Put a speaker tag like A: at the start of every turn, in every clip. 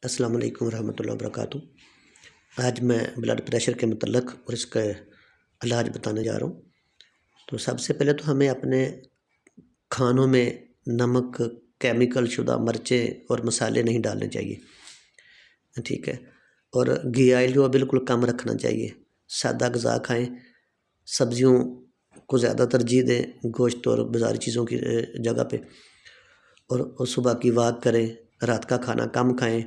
A: السلام علیکم ورحمۃ اللہ وبرکاتہ۔ آج میں بلڈ پریشر کے متعلق اور اس کا علاج بتانے جا رہا ہوں۔ تو سب سے پہلے تو ہمیں اپنے کھانوں میں نمک، کیمیکل شدہ مرچیں اور مسالے نہیں ڈالنے چاہیے، ٹھیک ہے۔ اور گھی آئل جو بالکل کم رکھنا چاہیے، سادہ غذا کھائیں، سبزیوں کو زیادہ ترجیح دیں گوشت اور بازاری چیزوں کی جگہ پہ، اور صبح کی واک کریں، رات کا کھانا کم کھائیں،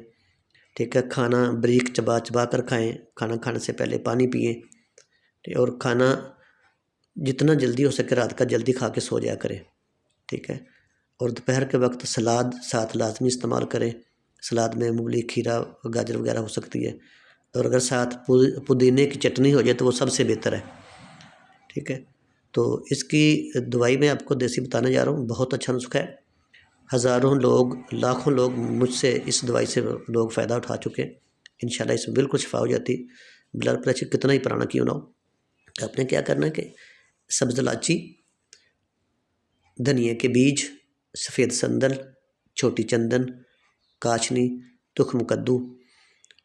A: ٹھیک ہے۔ کھانا بریک چبا چبا کر کھائیں، کھانا کھانے سے پہلے پانی پئیں، اور کھانا جتنا جلدی ہو سکے رات کا جلدی کھا کے سو جایا کریں، ٹھیک ہے۔ اور دوپہر کے وقت سلاد ساتھ لازمی استعمال کریں، سلاد میں مولی، کھیرا، گاجر وغیرہ ہو سکتی ہے، اور اگر ساتھ پودینے کی چٹنی ہو جائے تو وہ سب سے بہتر ہے، ٹھیک ہے۔ تو اس کی دوائی میں آپ کو دیسی بتانے جا رہا ہوں، بہت اچھا نسخہ ہے۔ ہزاروں لوگ، لاکھوں لوگ مجھ سے اس دوائی سے لوگ فائدہ اٹھا چکے ہیں۔ انشاءاللہ اس میں بالکل شفا ہو جاتی۔ بلڈ پریشر کتنا ہی پرانا کیوں نہ ہو، آپ نے کیا کرنا ہے کہ سبز الائچی، دھنیا کے بیج، سفید سندل، چھوٹی چندن، کاشنی، تخم کدو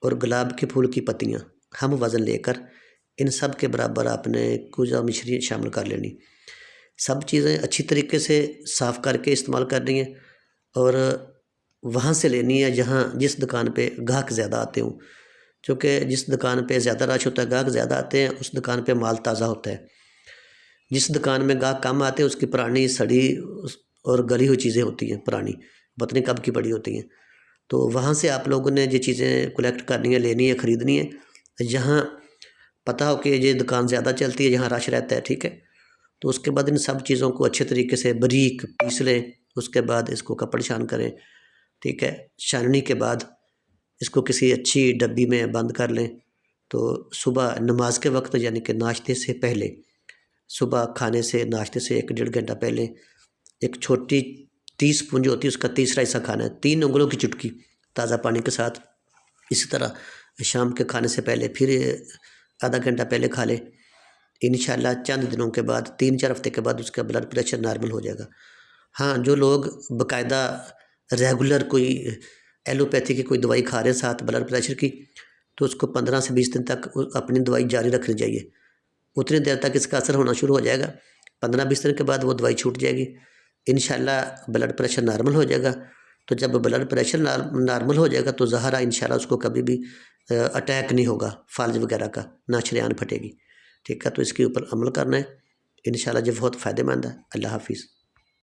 A: اور گلاب کے پھول کی پتیاں ہم وزن لے کر ان سب کے برابر آپ نے کوزہ مشری شامل کر لینی۔ سب چیزیں اچھی طریقے سے صاف کر کے استعمال کرنی ہے، اور وہاں سے لینی ہے جس دکان پہ گاہک زیادہ آتے ہوں، چونکہ جس دکان پہ زیادہ رش ہوتا ہے، گاہک زیادہ آتے ہیں، اس دکان پہ مال تازہ ہوتا ہے۔ جس دکان میں گاہک کم آتے ہیں اس کی پرانی سڑی اور گلی ہوئی چیزیں ہوتی ہیں، پرانی پتہ نہیں کب کی پڑی ہوتی ہیں۔ تو وہاں سے آپ لوگوں نے یہ چیزیں کلیکٹ کرنی ہے، لینی ہے، خریدنی ہے، جہاں پتہ ہو کہ یہ دکان زیادہ چلتی ہے، جہاں رش رہتا ہے، ٹھیک ہے۔ تو اس کے بعد ان سب چیزوں کو اچھے طریقے سے باریک پیس لیں، اس کے بعد اس کو کپڑ چھان کریں، ٹھیک ہے۔ چھاننی کے بعد اس کو کسی اچھی ڈبی میں بند کر لیں۔ تو صبح نماز کے وقت یعنی کہ ناشتے سے پہلے، صبح کھانے سے ناشتے سے 1-1.5 گھنٹہ پہلے ایک چھوٹی ٹی سپون جو ہوتی ہے اس کا تیسرا حصہ کھانا ہے، 3 انگلوں کی چٹکی تازہ پانی کے ساتھ۔ اسی طرح شام کے کھانے سے پہلے پھر آدھا گھنٹہ پہلے کھا لیں۔ انشاءاللہ چند دنوں کے بعد، 3-4 ہفتے کے بعد اس کا بلڈ پریشر نارمل ہو جائے گا۔ ہاں، جو لوگ باقاعدہ ریگولر کوئی ایلوپیتھی کی کوئی دوائی کھا رہے ہیں ساتھ بلڈ پریشر کی، تو اس کو 15 سے 20 دن تک اپنی دوائی جاری رکھنی چاہیے۔ اتنی دیر تک اس کا اثر ہونا شروع ہو جائے گا، 15-20 دن کے بعد وہ دوائی چھوٹ جائے گی، انشاءاللہ بلڈ پریشر نارمل ہو جائے گا۔ تو جب بلڈ پریشر نارمل ہو جائے گا تو ظاہر ہے انشاءاللہ اس کو کبھی بھی اٹیک نہیں ہوگا فالج وغیرہ کا، نہ شریان پھٹے گی، ٹھیک ہے۔ تو اس کے اوپر عمل کرنا ہے، انشاءاللہ یہ بہت فائدہ مند ہے۔ اللہ حافظ۔